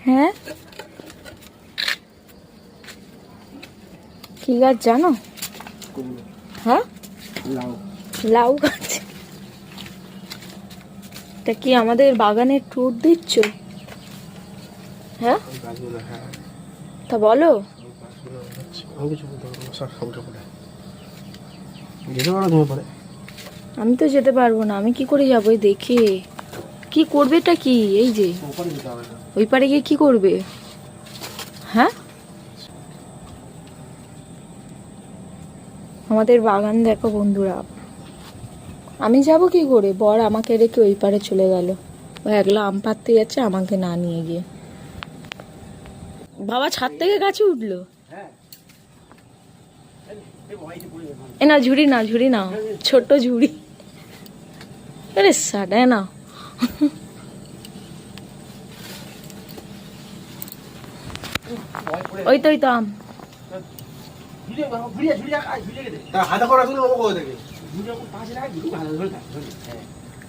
হ্যাঁ, কি গাছ জানো? হ্যাঁ, লাউ গাছ। এটা কি আমাদের বাগানের ট্যুর দিচ্ছ? হ্যাঁ, তা বলো। আমি তো যেতে পারবো না, আমি কি করে যাবো? দেখে কি করবে? এটা কি? এই যে ওই পারে গিয়ে কি করবে? হ্যাঁ, আমাদের বাগান দেখো বন্ধুরা। আমি যাব কি করে? বর আমাকে রেখে ওই পারে চলে গেল। ও একলা আম পাড়তে যাচ্ছে, আমাকে না নিয়ে গিয়ে। বাবা ছাদ থেকে গাছে উঠলো। এ না, ঝুড়ি না, ঝুড়ি না, ছোট্ট ঝুড়ি। আরে সাডে না। ওই তো, ওই তো আম।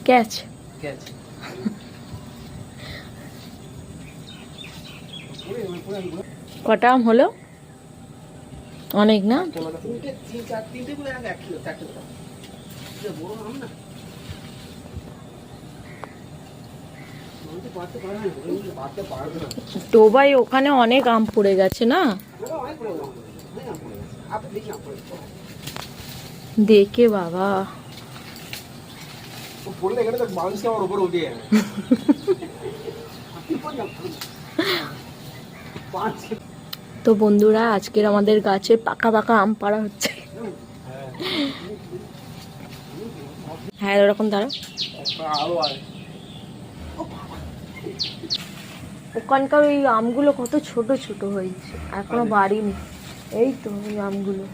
ক্যাচ। কটা আম হলো? অনেক না? ডোবাই ওখানে অনেক আম পড়ে গেছে না? দেখে বাবা। তো বন্ধুরা, আজকের আমাদের গাছে পাকা পাকা আম পাড়া হচ্ছে। হ্যাঁ, ওরকম দাঁড়া। ওখানকার ওই আমগুলো কত ছোট ছোট হয়েছে, এখনো বাড়িনি। এই তো ওই আমগুলো।